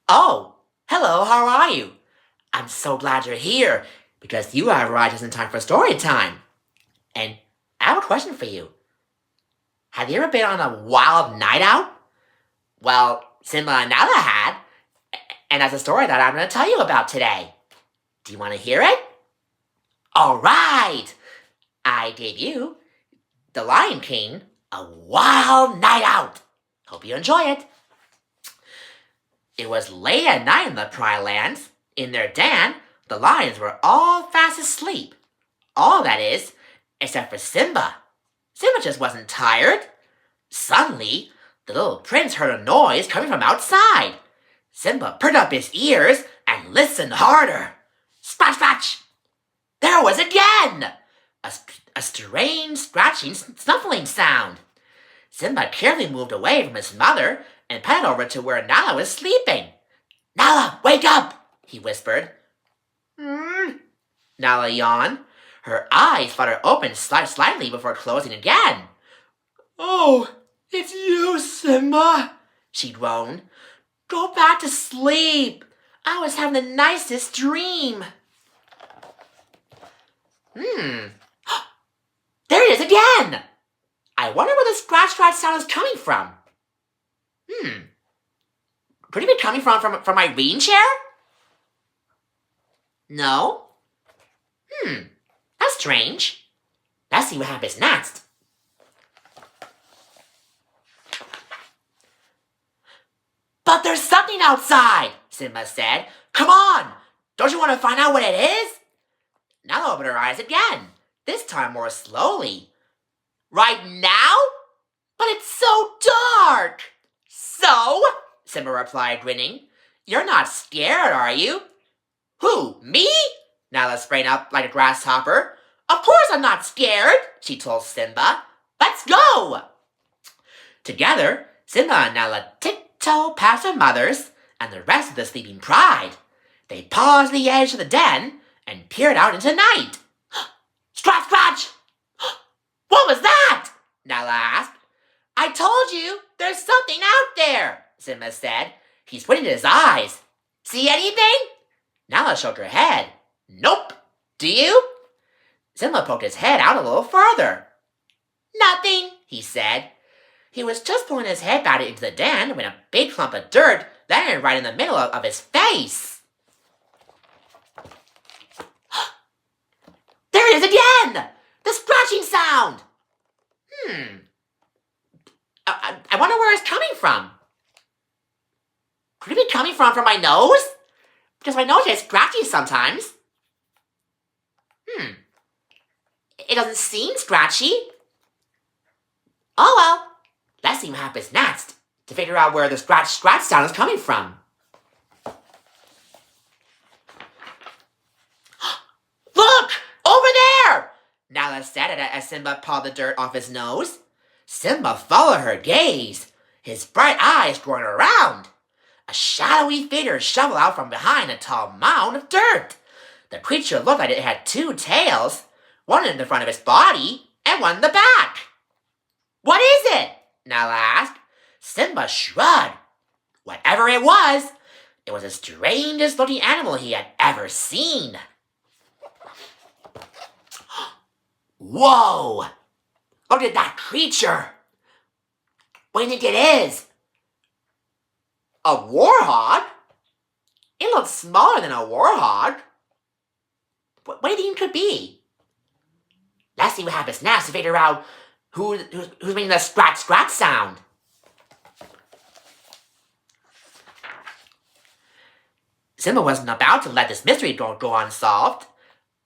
Oh, hello, how are you? I'm so glad you're here because you have arrived just in time for story time. And I have a question for you. Have you ever been on a wild night out? Well, Simba and Nala had, and that's a story that I'm going to tell you about today. Do you want to hear it? All right! I gave you, the Lion King, a wild night out. Hope you enjoy it. It was late at night in the Pride Lands. In their den, the lions were all fast asleep. All that is, except for Simba. Simba just wasn't tired. Suddenly, the little prince heard a noise coming from outside. Simba perked up his ears and listened harder. Scratch, scratch! There was again! A strange, scratching, snuffling sound. Simba carefully moved away from his mother and padded over to where Nala was sleeping. Nala, wake up! He whispered. Nala yawned. Her eyes fluttered open slightly before closing again. Oh, it's you, Simba, she groaned. Go back to sleep. I was having the nicest dream. There it is again! I wonder where the scratch sound is coming from. Could it be coming from my reading chair? No. That's strange. Let's see what happens next. But there's something outside, Simba said. Come on! Don't you want to find out what it is? Nala opened her eyes again, this time more slowly. Right now? But it's so dark! So? Simba replied, grinning. You're not scared, are you? Who, me? Nala sprang up like a grasshopper. Of course I'm not scared, she told Simba. Let's go! Together, Simba and Nala tiptoed past their mothers and the rest of the sleeping pride. They paused at the edge of the den and peered out into night. Scratch, scratch! What was that? Nala asked. I told you, there's something out there, Simba said. He squinted his eyes. See anything? Nala shook her head. Nope. Do you? Simba poked his head out a little further. Nothing, he said. He was just pulling his head back into the den when a big clump of dirt landed right in the middle of his face. There it is again! The scratching sound! I wonder where it's coming from. Could it be coming from my nose? Because my nose gets scratchy sometimes. It doesn't seem scratchy. Oh well. Let's see what happens next to figure out where the scratch sound is coming from. Look! Over there! Nala said as Simba pawed the dirt off his nose. Simba followed her gaze, his bright eyes growing around. A shadowy figure shovelled out from behind a tall mound of dirt. The creature looked like it had two tails, one in the front of its body and one in the back. What is it? Nala asked. Simba shrugged. Whatever it was the strangest looking animal he had ever seen. Whoa! Look at that creature! What do you think it is? A warthog? It looks smaller than a warthog. What do you think it could be? Let's see what happens next to figure out who's making the scratch sound. Simba wasn't about to let this mystery go unsolved.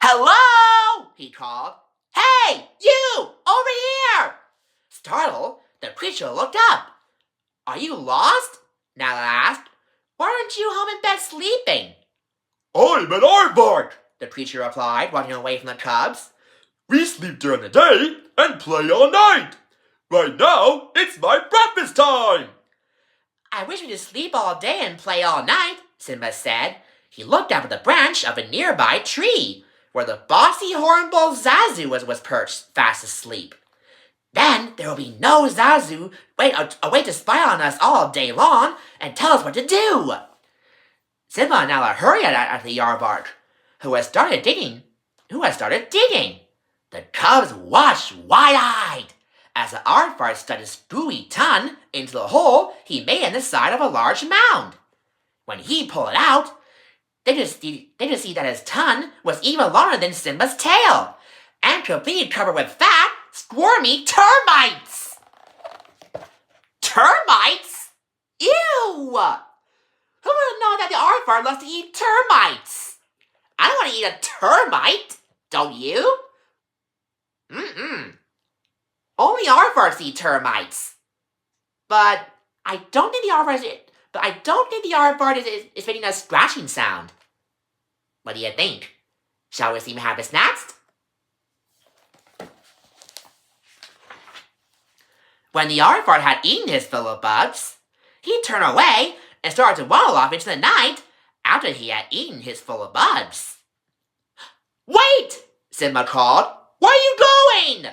Hello! He called. Hey, you! Over here! Startled, the creature looked up. Are you lost? Nala asked. Why aren't you home in bed sleeping? I'm an aardvark, the creature replied, walking away from the cubs. We sleep during the day and play all night. Right now, it's my breakfast time. I wish we could sleep all day and play all night, Simba said. He looked up at the branch of a nearby tree, where the bossy hornbill Zazu was perched, fast asleep. Then there will be no Zazu away to spy on us all day long and tell us what to do. Simba and Nala hurried at the aardvark, who had started digging. The cubs watched wide-eyed as the aardvark stuck his screwy tongue into the hole he made in the side of a large mound. When he pulled it out, they just see that his tongue was even longer than Simba's tail, and completely covered with fat, squirmy termites! Termites? Ew! Who would have known that the aardvark loves to eat termites? I don't want to eat a termite, don't you? Only aardvarks eat termites. But I don't think the aardvark is making a scratching sound. What do you think? Shall we see what happens next? When the aardvark had eaten his fill of bugs, he turned away and started to waddle off into the night after he had eaten his full of bugs. Wait! Simba called. Where are you going?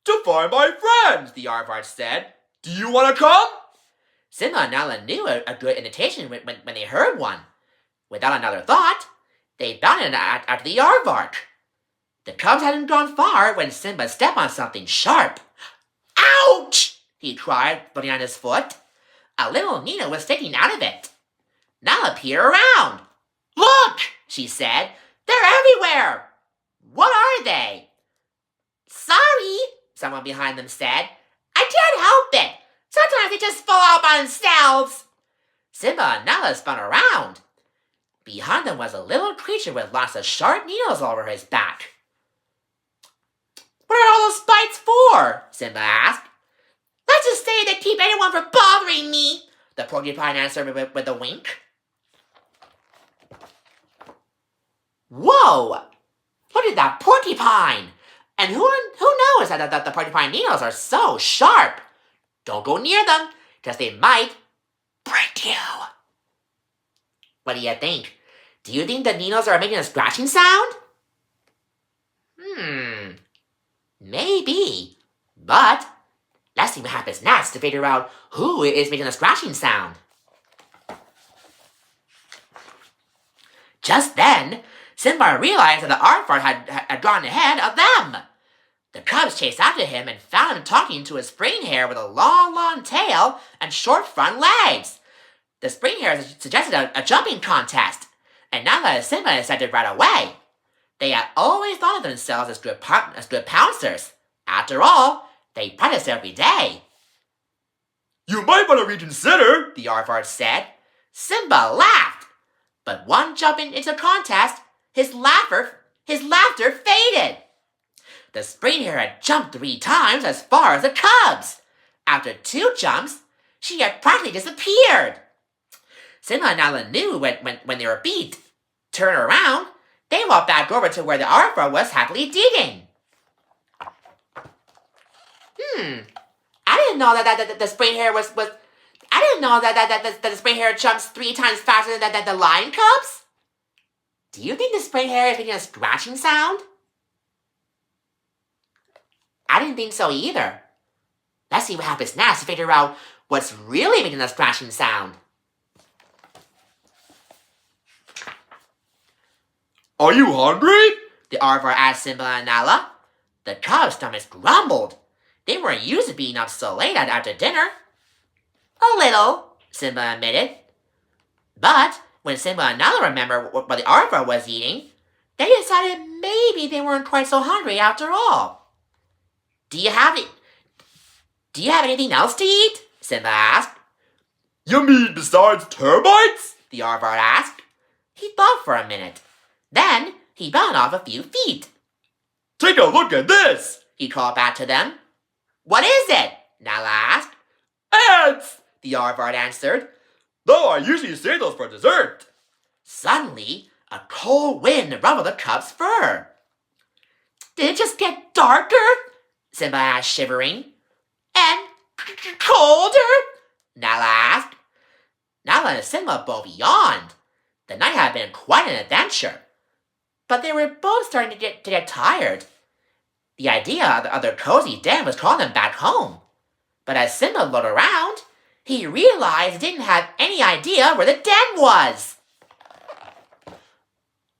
To find my friends, the aardvark said. Do you want to come? Simba and Nala knew a good invitation when they heard one. Without another thought, they bounded after the aardvark. The cubs hadn't gone far when Simba stepped on something sharp. Ouch! He cried, putting on his foot. A little needle was sticking out of it. Nala peered around. Look, she said. They're everywhere. What are they? Sorry, someone behind them said. I can't help it. Sometimes they just fall out by themselves. Simba and Nala spun around. Behind them was a little creature with lots of sharp needles all over his back. What are all those spikes for? Simba asked. Let's just say they keep anyone from bothering me, the porcupine answered with a wink. Whoa! Look at that porcupine! And who knows that the porcupine needles are so sharp? Don't go near them, because they might break you. What do you think? Do you think the needles are making a scratching sound? Maybe. But let's see what happens next to figure out who is making a scratching sound. Just then, Simba realized that the aardvark had gone ahead of them. The cubs chased after him and found him talking to a springhare with a long tail and short front legs. The springhare suggested a jumping contest, and Nala and Simba accepted right away. They had always thought of themselves as good pouncers. After all, they practice every day. You might want to reconsider, the aardvark said. Simba laughed, but one jump into the contest, his laughter faded. The springhare had jumped 3 times as far as the cubs. After 2 jumps, she had practically disappeared. Simba and Nala knew when they were beat. Turn around, they walked back over to where the aardvark was happily digging. I didn't know that the springhare was. I didn't know that the springhare jumps 3 times faster than the lion cubs. Do you think the springhare is making a scratching sound? I didn't think so either. Let's see what happens next to figure out what's really making a scratching sound. Are you hungry? The aardvark asked Simba and Nala. The cubs' stomachs grumbled. They weren't used to being up so late after dinner. A little, Simba admitted. But when Simba and Nala remembered what the aardvark was eating, they decided maybe they weren't quite so hungry after all. Do you have anything else to eat? Simba asked. You mean besides termites? The aardvark asked. He thought for a minute. Then he bounded off a few feet. Take a look at this, he called back to them. What is it? Nala asked. Ants, the aardvark answered. Though I usually save those for dessert. Suddenly, a cold wind ruffled the cub's fur. Did it just get darker? Simba asked, shivering. And colder? Nala asked. Nala and Simba both yawned. The night had been quite an adventure. But they were both starting to get tired. The idea of their cozy den was calling them back home. But as Simba looked around, he realized he didn't have any idea where the den was.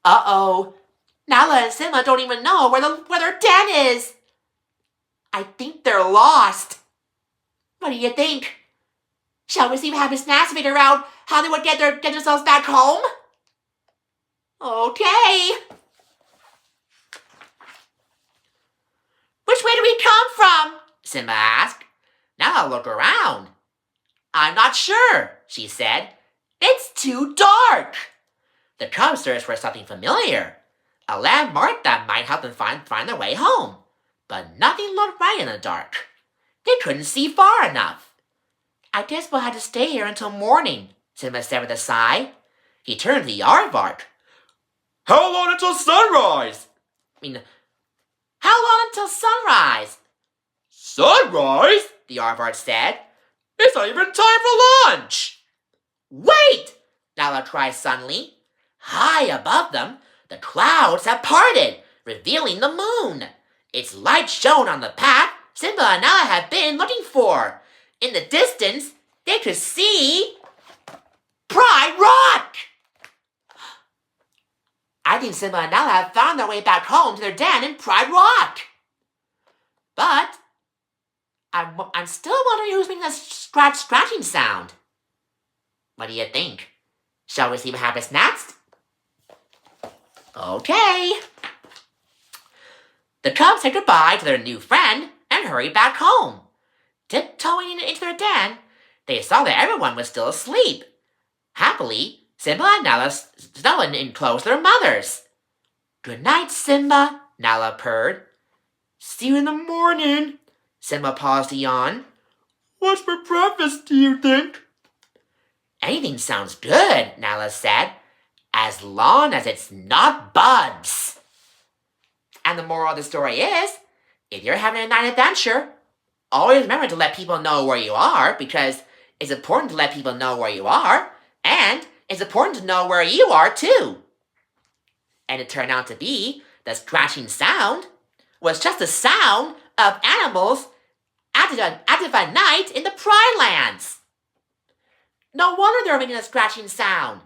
Uh-oh. Nala and Simba don't even know where their den is. I think they're lost. What do you think? Shall we see if Happy Snacks figure out how they would get themselves back home? Okay. Which way do we come from? Simba asked. Nala looked around. I'm not sure, she said. It's too dark. The cubs searched for something familiar, a landmark that might help them find their way home. But nothing looked right in the dark. They couldn't see far enough. I guess we'll have to stay here until morning, Simba said with a sigh. He turned to the aardvark. How long until sunrise? How long until sunrise? Sunrise? The aardvark said. It's not even time for lunch. Wait! Nala cried suddenly. High above them, the clouds had parted, revealing the moon. Its light shone on the path Simba and Nala had been looking for. In the distance, they could see Pride Rock! I think Simba and Nala have found their way back home to their den in Pride Rock. But I'm still wondering who's making that scratching sound. What do you think? Shall we see what happens next? Okay. The cubs said goodbye to their new friend and hurried back home. Tiptoeing into their den, they saw that everyone was still asleep. Happily, Simba and Nala snuggled in close to their mothers. Good night, Simba, Nala purred. See you in the morning, Simba paused to yawn. What's for breakfast, do you think? Anything sounds good, Nala said, as long as it's not bugs. And the moral of the story is, if you're having a night adventure, always remember to let people know where you are, because it's important to let people know where you are, and it's important to know where you are too. And it turned out to be the scratching sound was just the sound of animals active at night in the Pride Lands. No wonder they were making a scratching sound.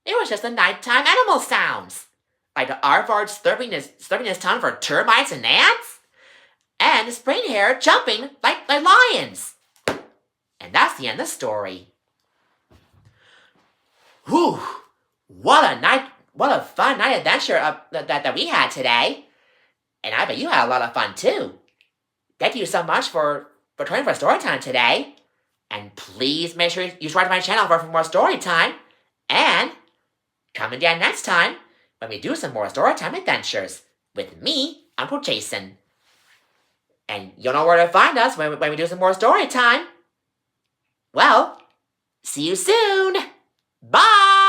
It was just the nighttime animal sounds, like the aardvark slurping his tongue for termites and ants, and the springhare jumping like lions. And that's the end of the story. Whew! What a fun night adventure that we had today. And I bet you had a lot of fun too. Thank you so much for joining for story time today. And please make sure you subscribe to my channel for more story time. And come again next time when we do some more story time adventures with me, Uncle Jason. And you'll know where to find us when we do some more story time. Well, see you soon. Bye!